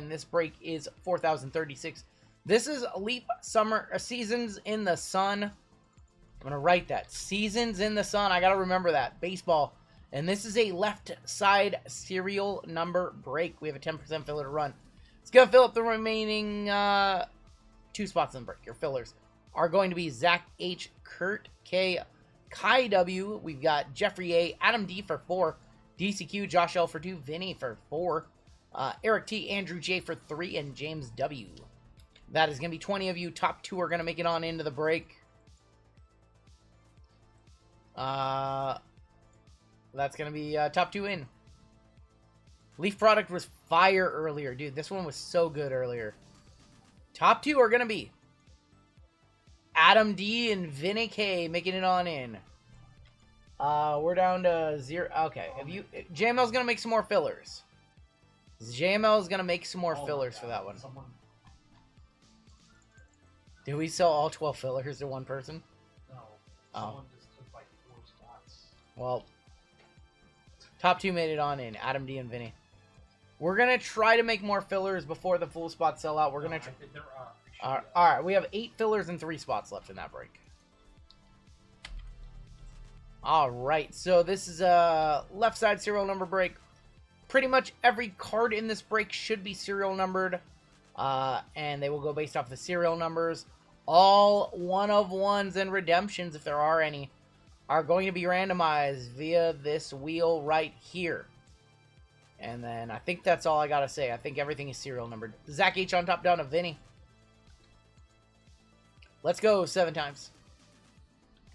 and this break is 4,036. This is Leaf Summer Seasons in the Sun. I'm going to write that. Seasons in the Sun. I got to remember that. Baseball. And this is a left side serial number break. We have a 10% filler to run. It's going to fill up the remaining 2 spots in the break. Your fillers are going to be Zach H, Kurt K, Kai W. We've got Jeffrey A, Adam D for 4, DCQ, Josh L for 2, Vinny for 4, Eric T, Andrew J for 3, and James W. That is going to be 20 of you. Top 2 are going to make it on into the break. That's going to be top 2 in. Leaf product was fire earlier. Dude, this one was so good earlier. Top 2 are going to be Adam D and Vinny K making it on in. We're down to 0. Okay, JML's going to make some more fillers. JML is going to make some more fillers for that one. Did we sell all 12 fillers to one person? No. Someone just took like 4 spots. Well, top 2 made it on in. Adam D and Vinny. We're going to try to make more fillers before the full spots sell out. We're going to try. Alright, we have 8 fillers and 3 spots left in that break. Alright, so this is a left side serial number break. Pretty much every card in this break should be serial numbered. And they will go based off the serial numbers. All 1-of-1s and redemptions, if there are any, are going to be randomized via this wheel right here. And then I think that's all I gotta say. I think everything is serial numbered. Zach H on top, down to Vinny. Let's go 7 times.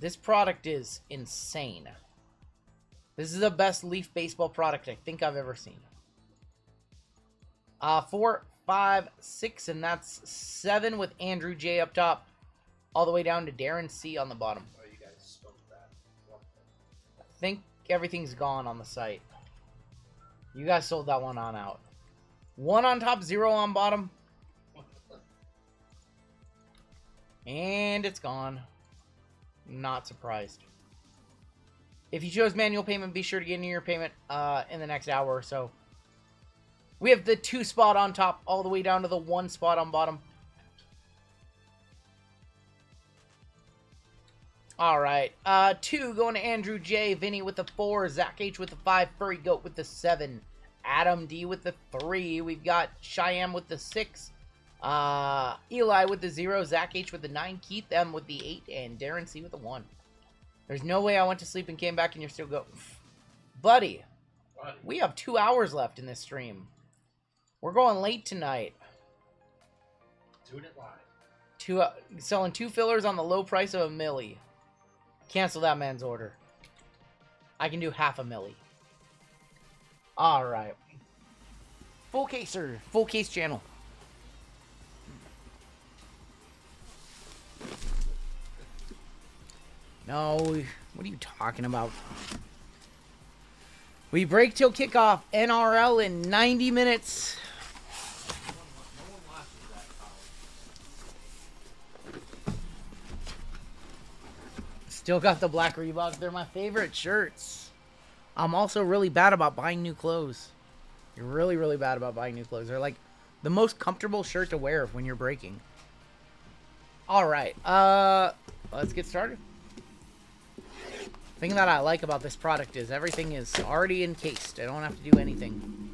This product is insane. This is the best Leaf baseball product I think I've ever seen. 4, 5, 6, and that's 7 with Andrew J up top, all the way down to Darren C on the bottom. Oh, you guys smoked that. I think everything's gone on the site. You guys sold that one on out. 1 on top, 0 on bottom. And it's gone. Not surprised. If you chose manual payment, be sure to get in your payment in the next hour or so. We have the 2 spot on top all the way down to the 1 spot on bottom. Alright. 2 going to Andrew J. Vinny with the 4. Zach H with the 5. Furry Goat with the 7. Adam D with the 3. We've got Cheyenne with the 6. Eli with the 0. Zach H with the 9. Keith M with the 8. And Darren C with the 1. There's no way I went to sleep and came back and you're still going. Buddy, we have 2 hours left in this stream. We're going late tonight. Doing it live. Selling 2 fillers on the low price of a milli. Cancel that man's order. I can do half a milli. Alright. Full caser. Full case channel. No, what are you talking about? We break till kickoff. NRL in 90 minutes. No one watches that college. Still got the black Reeboks. They're my favorite shirts. I'm also really bad about buying new clothes. You're really, really bad about buying new clothes. They're like the most comfortable shirt to wear when you're breaking. Alright, let's get started. The thing that I like about this product is everything is already encased. I don't have to do anything.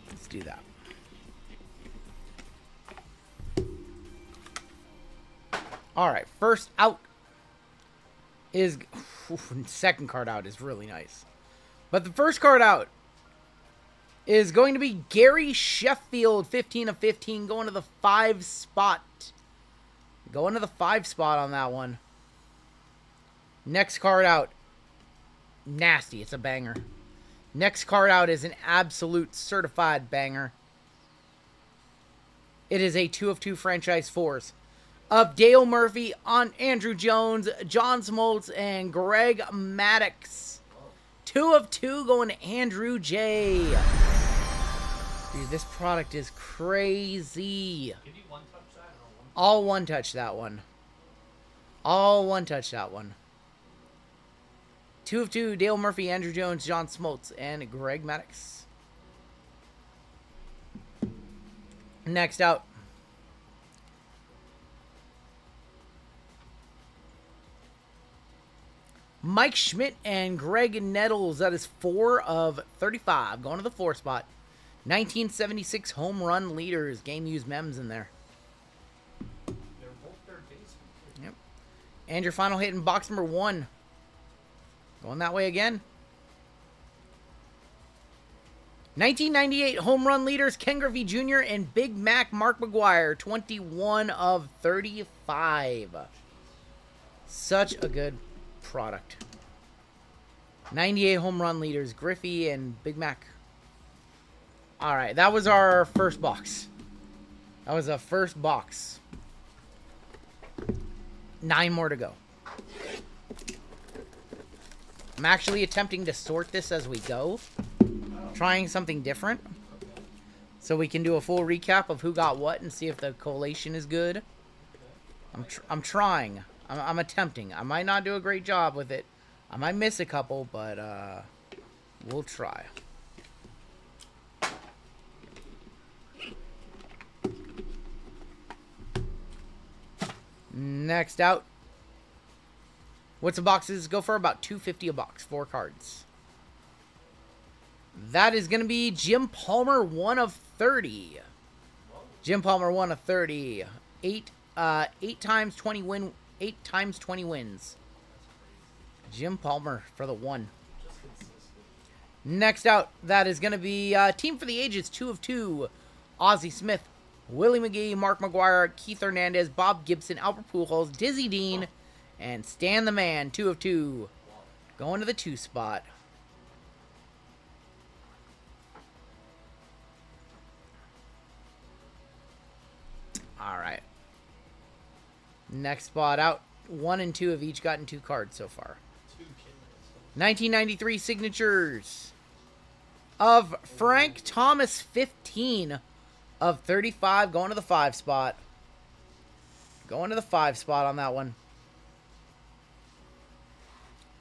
Let's do that. Alright, first out is... second card out is really nice. But the first card out is going to be Gary Sheffield, 15 of 15, going to the 5 spot. Going to the 5 spot on that one. Next card out. Nasty. It's a banger. Next card out is an absolute certified banger. It is a 2 of 2 franchise 4s. Of Dale Murphy, on Andrew Jones, John Smoltz, and Greg Maddox. 2 of 2 going to Andrew J. Dude, this product is crazy. Can you one touch that or one? All one touch that one. All one touch that one. 2 of 2, Dale Murphy, Andrew Jones, John Smoltz, and Greg Maddox. Next out. Mike Schmidt and Greg Nettles. That is 4 of 35. Going to the 4 spot. 1976 home run leaders. Game used mems in there. They're both third basemen. Yep. And your final hit in box number 1. Going that way again. 1998 home run leaders. Ken Griffey Jr. and Big Mac Mark McGuire. 21 of 35. Such a good product. 98 home run leaders, Griffey and Big Mac. All right, that was our first box. That was the first box. 9 more to go. I'm actually attempting to sort this as we go. Trying something different. So we can do a full recap of who got what and see if the collation is good. I'm trying. I'm attempting. I might not do a great job with it. I might miss a couple, but we'll try. Next out. What's the boxes go for? About $2.50 a box. 4 cards. That is going to be Jim Palmer, 1 of 30. Jim Palmer, 1 of 30. 8 times 20 win. 8 times 20 wins. Jim Palmer for the 1. Next out, that is going to be Team for the Ages, 2 of 2. Ozzie Smith, Willie McGee, Mark McGuire, Keith Hernandez, Bob Gibson, Albert Pujols, Dizzy Dean, and Stan the Man, 2 of 2. Going to the 2 spot. All right. Next spot out. 1 and 2 have each gotten 2 cards so far. 1993 signatures of Frank Thomas, 15 of 35. Going to the 5 spot. Going to the 5 spot on that one.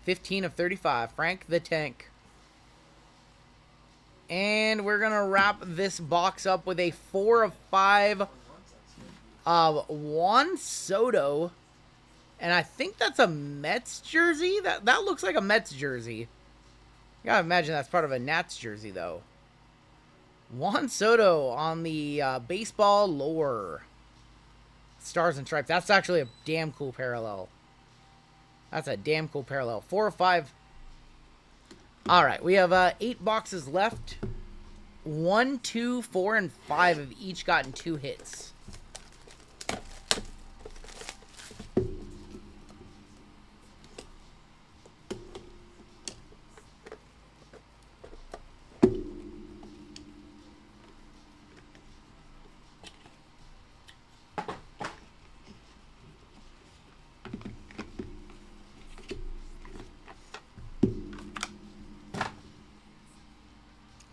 15 of 35. Frank the Tank. And we're going to wrap this box up with a 4 of 5 of Juan Soto. And I think that's a Mets jersey. That looks like a Mets jersey. You gotta imagine that's part of a Nats jersey, though. Juan Soto on the baseball lore. Stars and Stripes. That's actually a damn cool parallel. That's a damn cool parallel. 4 of 5. All right, we have 8 boxes left. 1, 2, 4, and 5 have each gotten 2 hits.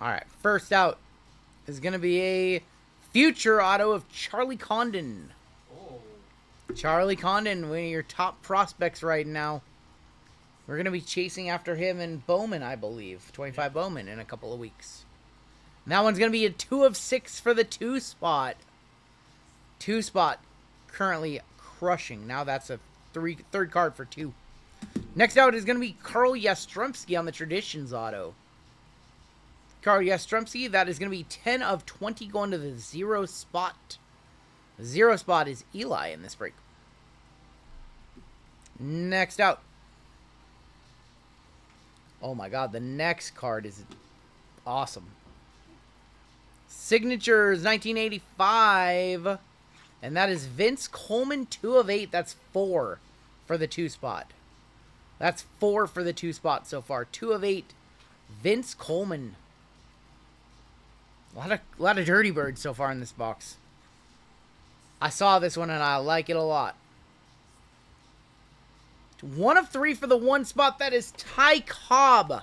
All right, first out is going to be a future auto of Charlie Condon. Oh. Charlie Condon, one of your top prospects right now. We're going to be chasing after him in Bowman, I believe. 25 Bowman in a couple of weeks. And that one's going to be a 2 of 6 for the 2 spot. 2 spot currently crushing. Now that's a third card for 2. Next out is going to be Carl Yastrzemski on the Traditions auto. Carl Yastrzemski, that is going to be 10 of 20 going to the 0 spot. The 0 spot is Eli in this break. Next out. Oh my god, the next card is awesome. Signatures 1985. And that is Vince Coleman, 2 of 8. That's 4 for the 2 spot. That's 4 for the 2 spot so far. 2 of 8. Vince Coleman. A lot of Dirty Birds so far in this box. I saw this one and I like it a lot. 1 of 3 for the 1 spot. That is Ty Cobb.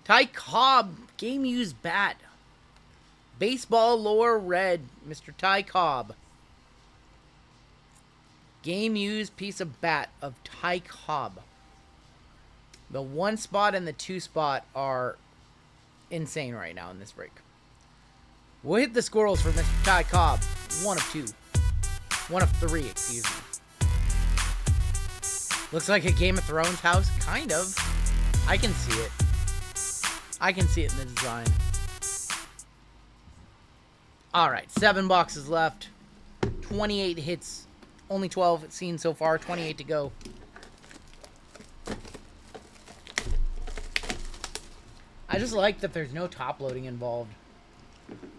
Ty Cobb, game used bat. Baseball lore red, Mr. Ty Cobb. Game used piece of bat of Ty Cobb. The 1 spot and the 2 spot are insane right now in this break. We'll hit the squirrels for Mr. Ty Cobb. 1 of 2. 1 of 3, excuse me. Looks like a Game of Thrones house. Kind of. I can see it. I can see it in the design. Alright, 7 boxes left. 28 hits. Only 12 seen so far. 28 to go. I just like that there's no top loading involved.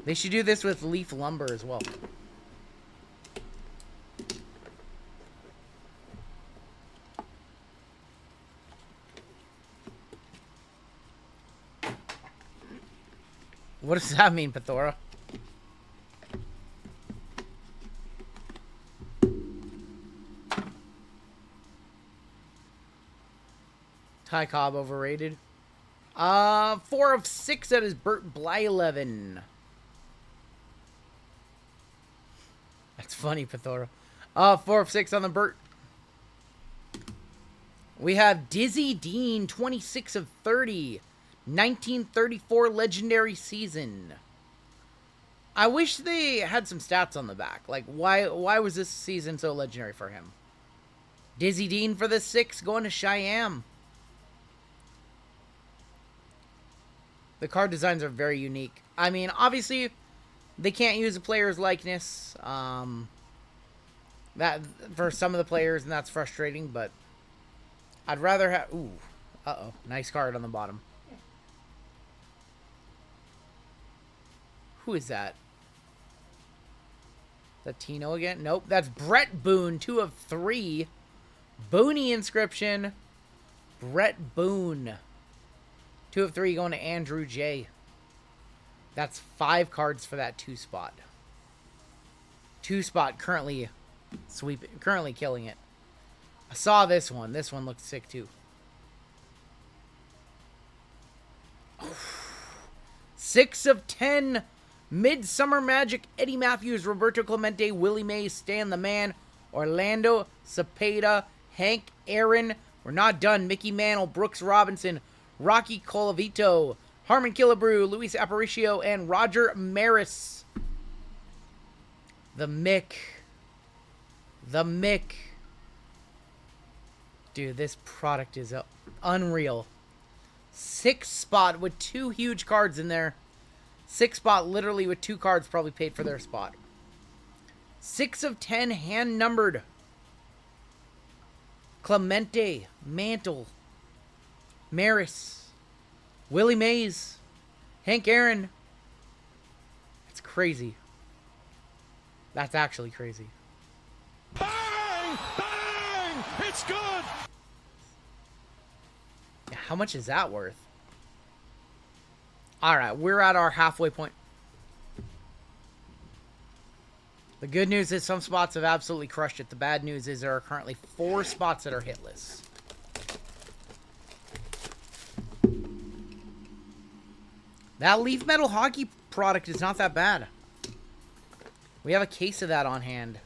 They should do this with leaf lumber as well. What does that mean, Pathora? Ty Cobb overrated. 4 of 6 at his Burt Blyleven. That's funny, Pathora. 4 of 6 on the Burt. We have Dizzy Dean, 26 of 30. 1934 legendary season. I wish they had some stats on the back. Like, why was this season so legendary for him? Dizzy Dean for the 6, going to Cheyenne. The card designs are very unique. I mean, obviously, they can't use a player's likeness. That for some of the players, and that's frustrating, but I'd rather have... Ooh. Uh-oh. Nice card on the bottom. Who is that? Is that Tino again? Nope. That's Brett Boone. 2 of 3. Booney inscription. Brett Boone. 2 of 3 going to Andrew J. That's 5 cards for that 2 spot. 2 spot currently currently killing it. I saw this one. This one looked sick too. 6 of 10. Midsummer Magic, Eddie Matthews, Roberto Clemente, Willie Mays, Stan the Man, Orlando Cepeda, Hank Aaron. We're not done. Mickey Mantle, Brooks Robinson, Rocky Colavito, Harmon Killebrew, Luis Aparicio, and Roger Maris. The Mick. The Mick. Dude, this product is unreal. 6 spot with 2 huge cards in there. 6 spot literally with 2 cards probably paid for their spot. 6 of 10 hand numbered. Clemente, Mantle, Maris, Willie Mays, Hank Aaron. It's crazy. That's actually crazy. Bang! Bang! It's good! How much is that worth? Alright, we're at our halfway point. The good news is some spots have absolutely crushed it. The bad news is there are currently 4 spots that are hitless. That Leaf Metal Hockey product is not that bad. We have a case of that on hand.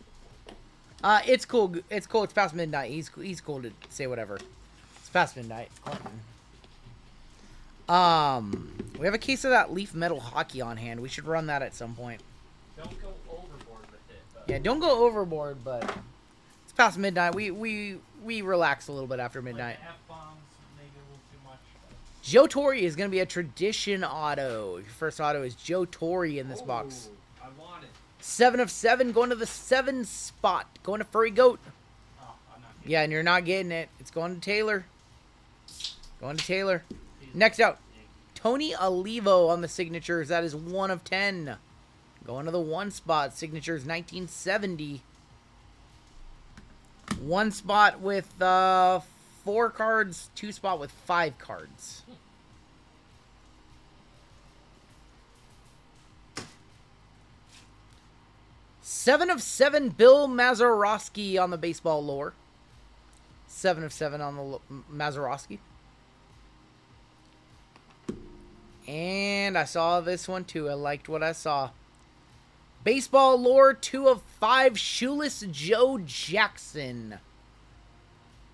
It's cool. It's cool. It's past midnight. He's cool to say whatever. It's past midnight. We have a case of that Leaf Metal Hockey on hand. We should run that at some point. Don't go overboard with it. Yeah, don't go overboard, but it's past midnight. We relax a little bit after midnight. Like F-bombs, maybe a little too much. Joe Torre is going to be a tradition auto. Your first auto is Joe Torre in this box. I want it. 7 of 7 going to the 7 spot. Going to Furry Goat. Oh, I'm not getting Yeah, and you're not getting it. It's going to Taylor. Going to Taylor. Next out, Tony Olivo on the signatures. That is 1 of 10. Going to the 1 spot. Signatures 1970. 1 spot with 4 cards. 2 spot with 5 cards. Seven of 7, Bill Mazeroski on the baseball lore. 7 of 7 on the Mazeroski. And I saw this one too. I liked what I saw. Baseball lore 2 of 5. Shoeless Joe Jackson.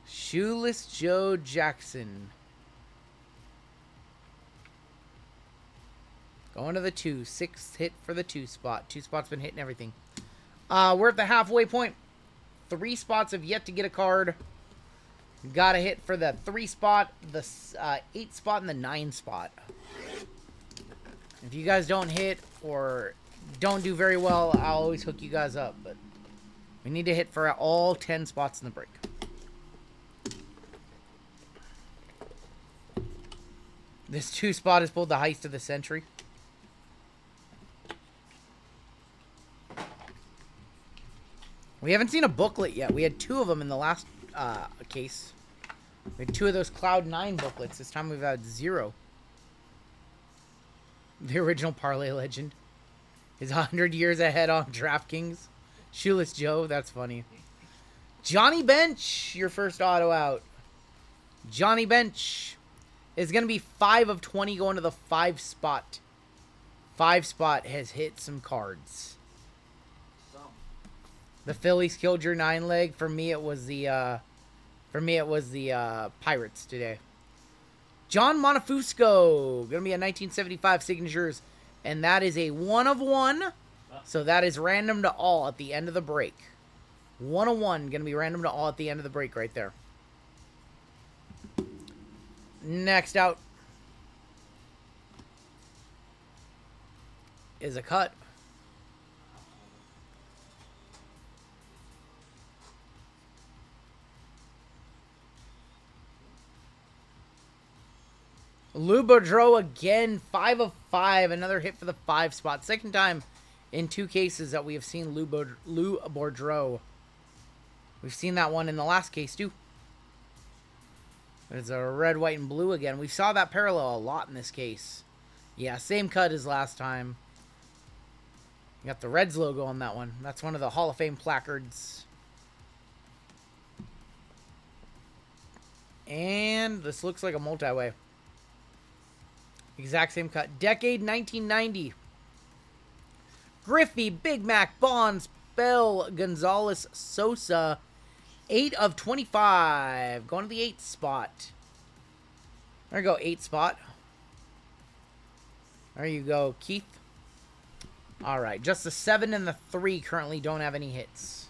Shoeless Joe Jackson. Going to the 2. 6th hit for the 2 spot. 2 spots been hitting everything. We're at the halfway point. 3 spots have yet to get a card. Got a hit for the 3 spot, the 8 spot, and the 9 spot. If you guys don't hit or don't do very well, I'll always hook you guys up. But we need to hit for all 10 spots in the break. This 2 spot is pulled the heist of the century. We haven't seen a booklet yet. We had 2 of them in the last case. We had 2 of those Cloud 9 booklets. This time we've had 0. The original Parlay Legend is 100 years ahead on DraftKings. Shoeless Joe, that's funny. Johnny Bench, your first auto out. Johnny Bench is going to be 5 of 20 going to the 5 spot. 5 spot has hit some cards. The Phillies killed your 9 leg. For me, it was the Pirates today. John Monefusco, gonna be a 1975 signatures, and that is a 1 of 1. So that is random to all at the end of the break. 1 of 1, gonna be random to all at the end of the break right there. Next out is a cut. Lou Boudreau again, 5 of 5. Another hit for the 5 spot. Second time in 2 cases that we have seen Lou Boudreau. We've seen that one in the last case too. There's a red, white, and blue again. We saw that parallel a lot in this case. Yeah, same cut as last time. You got the Reds logo on that one. That's one of the Hall of Fame placards. And this looks like a multi-way. Exact same cut. Decade 1990. Griffey, Big Mac, Bonds, Bell, Gonzalez, Sosa. 8 of 25. Going to the 8th spot. There you go, 8th spot. There you go, Keith. Alright, just the 7 and the 3 currently don't have any hits.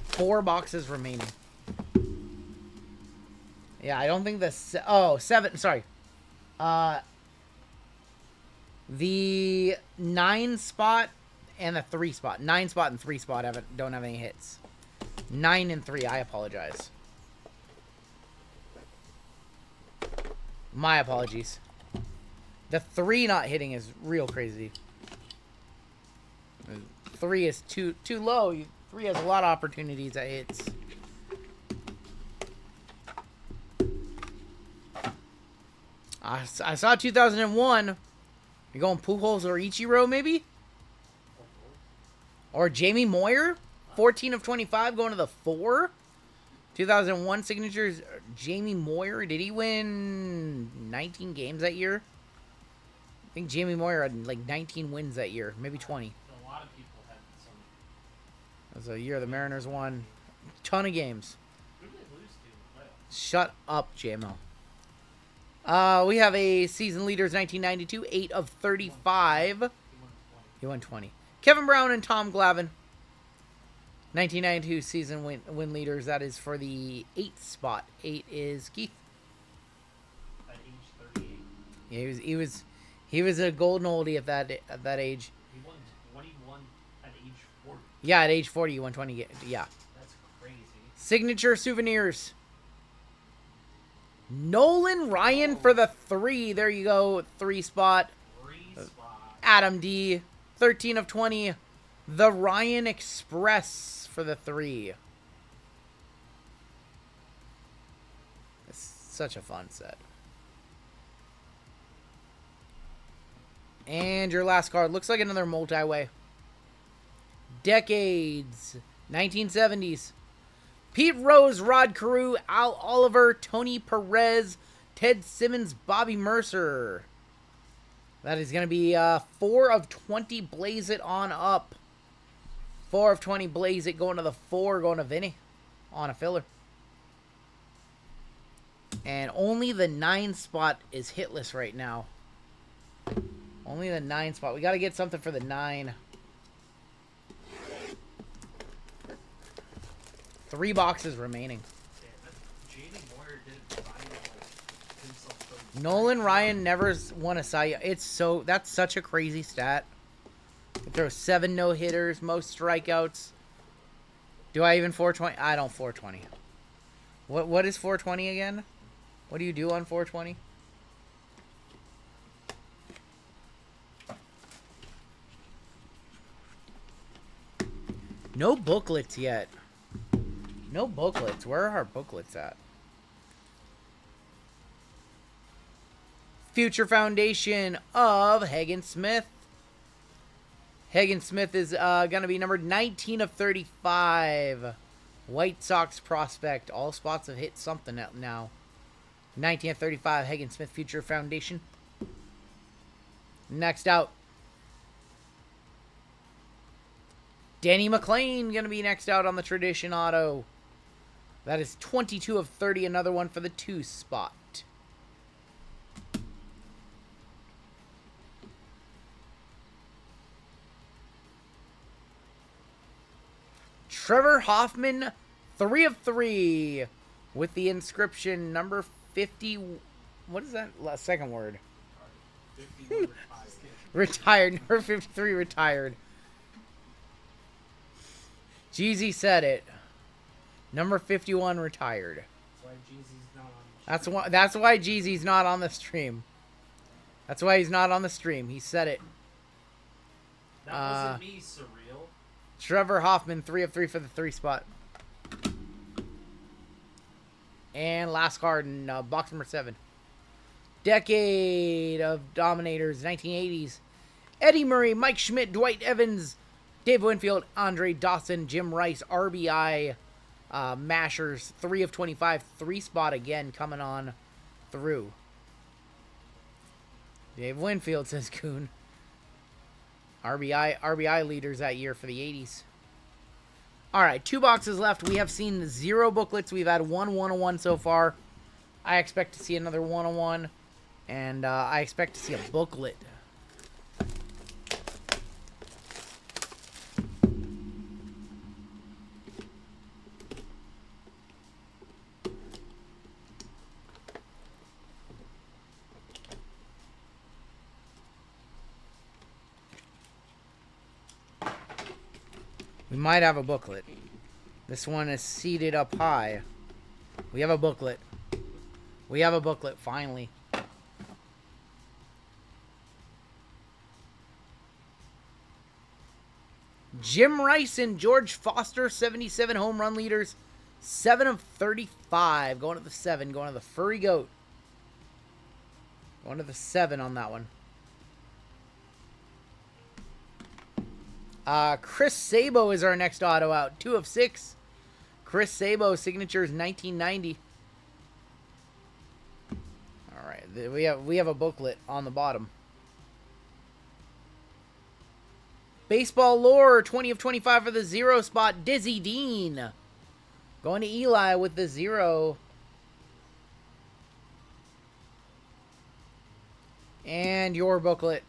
Four boxes remaining. Yeah, I don't think the... Oh, 7. Sorry. The 9 spot and the 3 spot. 9 spot and 3 spot don't have any hits. 9 and 3. I apologize. My apologies. The 3 not hitting is real crazy. 3 is too low. 3 has a lot of opportunities at hits. I saw 2001. You're going Pujols or Ichiro, maybe? Or Jamie Moyer? 14 of 25 going to the 4. 2001 signatures. Jamie Moyer. Did he win 19 games that year? I think Jamie Moyer had like 19 wins that year. Maybe 20. A lot of people had some. That was a year the Mariners won a ton of games. Who did they lose to in the playoffs? Shut up, JMO. We have a season leaders 1992, 8 of 35. He won 20. He won 20. Kevin Brown and Tom Glavine. 1992 season win leaders. That is for the 8th spot. 8 is Keith. At age 38. Yeah, he was a golden oldie at that age. He won 21 at age 40. Yeah, at age 40 he won 20. Yeah. That's crazy. Signature souvenirs. Nolan Ryan for the 3. There you go. 3 spot. 3 spots. Adam D. 13 of 20. The Ryan Express for the 3. It's such a fun set. And your last card looks like another multi-way. Decades. 1970s. Pete Rose, Rod Carew, Al Oliver, Tony Perez, Ted Simmons, Bobby Mercer. That is going to be 4 of 20. Blaze it on up. 4 of 20. Blaze it. Going to the 4. Going to Vinny on a filler. And only the 9 spot is hitless right now. Only the 9 spot. We got to get something for the 9. 3 boxes remaining. Nolan Ryan never won a Cy Young. That's such a crazy stat. He throws 7 no-hitters, most strikeouts. Do I even 420? I don't 420. What is 420 again? What do you do on 420? No booklets yet. No booklets. Where are our booklets at? Future Foundation of Hagen Smith. Hagen Smith is going to be numbered 19 of 35. White Sox prospect. All spots have hit something now. 19 of 35. Hagen Smith Future Foundation. Next out. Danny McClain going to be next out on the Tradition Auto. That is 22 of 30. Another one for the 2 spot. Trevor Hoffman, 3 of 3. With the inscription number 50. What is that second word? Retired. Number 53 retired. Jeezy said it. Number 51 retired. That's why Jeezy's not on the stream. That's why he's not on the stream. He said it. That wasn't me, surreal. Trevor Hoffman, 3 of 3 for the 3 spot. And last card in box number 7. Decade of Dominators, 1980s. Eddie Murray, Mike Schmidt, Dwight Evans, Dave Winfield, Andre Dawson, Jim Rice, RBI, Mashers, 3 of 25. 3 spot again coming on through. Dave Winfield, says Coon. RBI leaders that year for the 80s. All right, 2 boxes left. We have seen 0 booklets. We've had 1 101 so far. I expect to see another 101, and I expect to see a booklet. We might have a booklet. This one is seated up high. We have a booklet. We have a booklet, finally. Jim Rice and George Foster, 77 home run leaders. 7 of 35. Going to the 7. Going to the Furry Goat. Going to the 7 on that one. Chris Sabo is our next auto out. 2 of 6. Chris Sabo, signature is 1990. All right, we have a booklet on the bottom. Baseball lore, 20 of 25 for the 0 spot. Dizzy Dean. Going to Eli with the 0. And your booklet.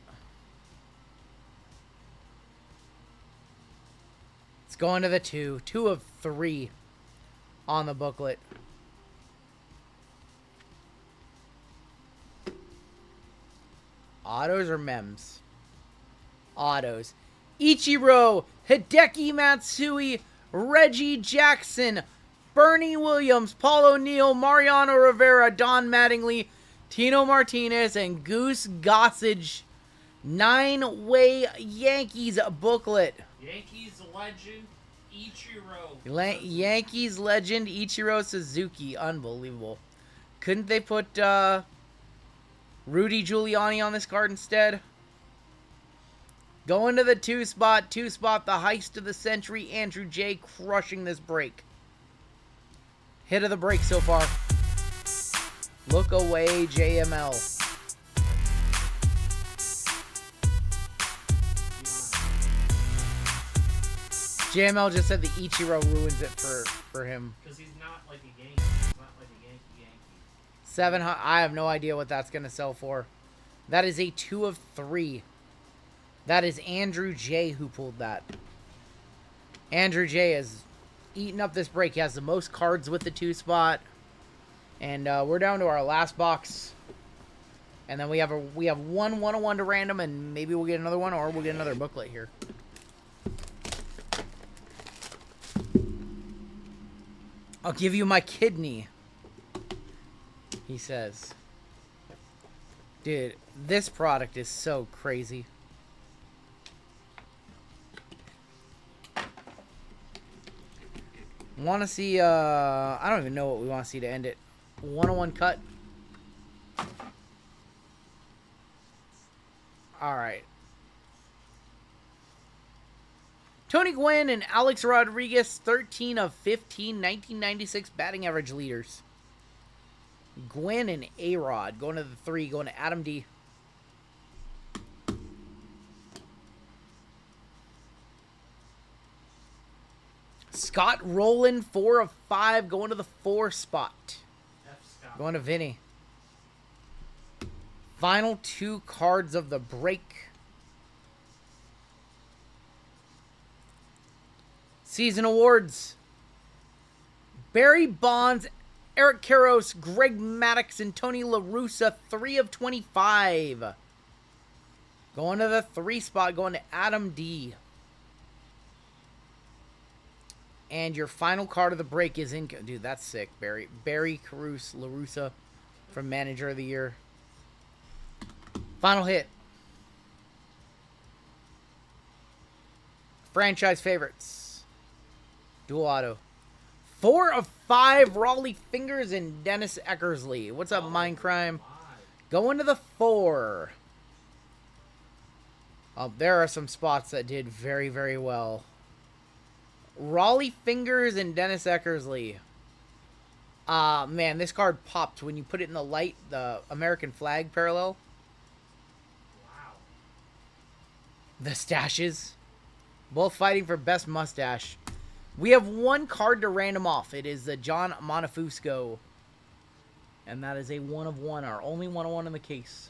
It's going to the 2. 2 of 3 on the booklet. Autos or mems? Autos. Ichiro, Hideki Matsui, Reggie Jackson, Bernie Williams, Paul O'Neill, Mariano Rivera, Don Mattingly, Tino Martinez, and Goose Gossage. 9-way Yankees booklet. Yankees legend Ichiro. Yankees legend Ichiro Suzuki. Unbelievable. Couldn't they put Rudy Giuliani on this card instead? Going to the 2 spot. 2 spot, the heist of the century. Andrew J. crushing this break. Hit of the break so far. Look away, JML. JML just said the Ichiro ruins it for him. Because he's not like a Yankee. He's not like a Yankee. 700. I have no idea what that's going to sell for. That is a 2 of 3. That is Andrew J. who pulled that. Andrew J. is eating up this break. He has the most cards with the 2 spot. And we're down to our last box. And then we have one 101 to random, and maybe we'll get another one, or we'll get another booklet here. I'll give you my kidney, he says. Dude, this product is so crazy. Want to see, I don't even know what we want to see to end it. 101 cut. Alright. Tony Gwynn and Alex Rodriguez, 13 of 15, 1996 batting average leaders. Gwynn and A-Rod going to the 3, going to Adam D. Scott Rowland, 4 of 5, going to the 4 spot. Going to Vinny. Final 2 cards of the break. Season awards. Barry Bonds, Eric Karros, Greg Maddux, and Tony La Russa, 3 of 25. Going to the 3 spot, going to Adam D. And your final card of the break is in... Dude, that's sick, Barry. Barry Karros, La Russa from Manager of the Year. Final hit. Franchise favorites. Dual auto. 4 of 5, Raleigh Fingers and Dennis Eckersley. What's up, Mindcrime? Going to the 4. Oh, there are some spots that did very, very well. Raleigh Fingers and Dennis Eckersley. Man, this card popped when you put it in the light, the American flag parallel. Wow. The stashes. Both fighting for best mustache. We have 1 card to random off. It is the John Monafusco. And that is a 1 of 1. Our only 101 in the case.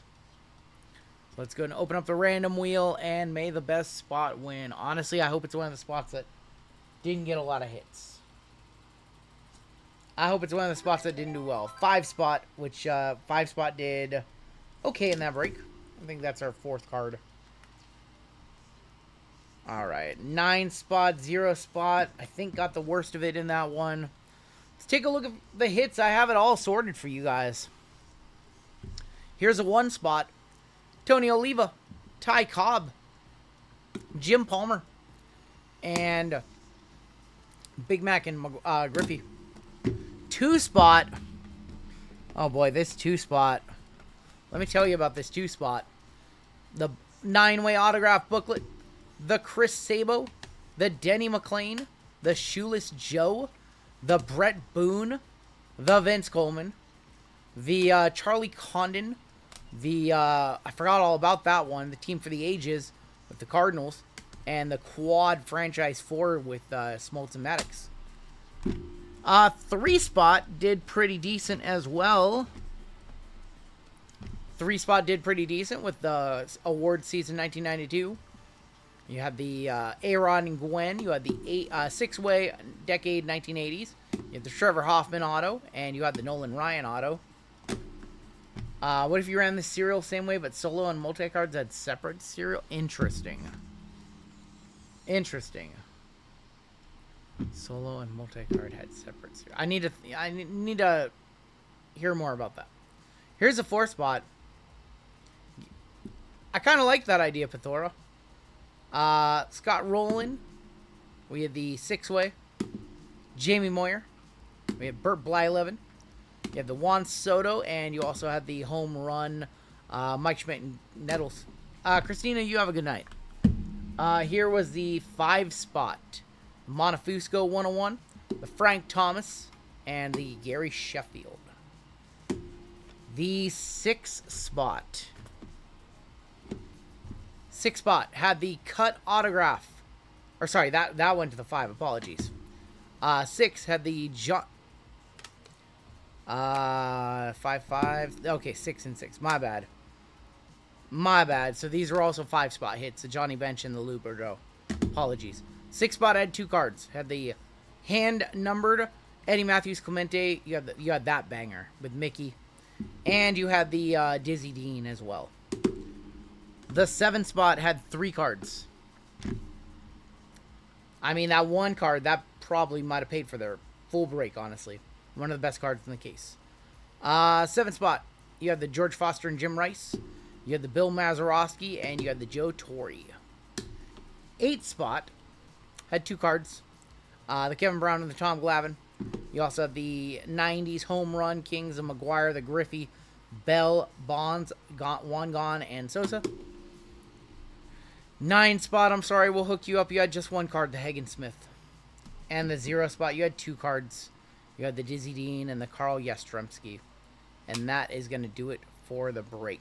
So let's go and open up the random wheel. And may the best spot win. Honestly, I hope it's one of the spots that didn't get a lot of hits. I hope it's one of the spots that didn't do well. 5 spot, which 5 spot did okay in that break. I think that's our 4th card. Alright, 9 spot, 0 spot. I think got the worst of it in that one. Let's take a look at the hits. I have it all sorted for you guys. Here's a 1 spot. Tony Oliva, Ty Cobb, Jim Palmer, and Big Mac and Griffey. 2 spot. Oh boy, this 2 spot. Let me tell you about this 2 spot. The 9-way autograph booklet. The Chris Sabo, the Denny McLain, the Shoeless Joe, the Brett Boone, the Vince Coleman, the Charlie Condon, the, I forgot all about that one, the Team for the Ages with the Cardinals, and the Quad Franchise 4 with Smoltz and Maddox. 3 spot did pretty decent as well. 3 spot did pretty decent with the award season 1992. You had the A-Rod and Gwen. You had the 6-way decade 1980s. You had the Trevor Hoffman auto. And you had the Nolan Ryan auto. What if you ran the serial same way, but solo and multi-cards had separate serial? Interesting. Interesting. Solo and multi-card had separate serial. I need to hear more about that. Here's a 4 spot. I kind of like that idea, Pithora. Scott Rowland. We had the 6-way. Jamie Moyer. We had Burt Blyleven. You had the Juan Soto, and you also had the home run Mike Schmidt and Nettles. Christina, you have a good night. Here was the 5 spot. Monafusco 101. The Frank Thomas. and the Gary Sheffield. The 6 spot. 6 spot had the cut autograph. Or sorry, that went to the 5. Apologies. 6 had the 5. Okay, 6 and 6. My bad. My bad. So these are also 5 spot hits. The Johnny Bench and the Lou Boudreau. Apologies. 6 spot had 2 cards. Had the hand numbered Eddie Matthews Clemente. You had that banger with Mickey. And you had the Dizzy Dean as well. The 7 spot had 3 cards. I mean, that 1 card, that probably might have paid for their full break, honestly. One of the best cards in the case. 7 spot, you had the George Foster and Jim Rice. You had the Bill Mazeroski, and you had the Joe Torre. 8 spot had 2 cards. The Kevin Brown and the Tom Glavine. You also have the 90s home run kings of McGuire, the Griffey, Bell, Bonds, Juan Gone, and Sosa. 9 spot, I'm sorry, we'll hook you up. You had just 1 card, the Hagen Smith. And the 0 spot, you had 2 cards. You had the Dizzy Dean and the Carl Yastrzemski. And that is going to do it for the break.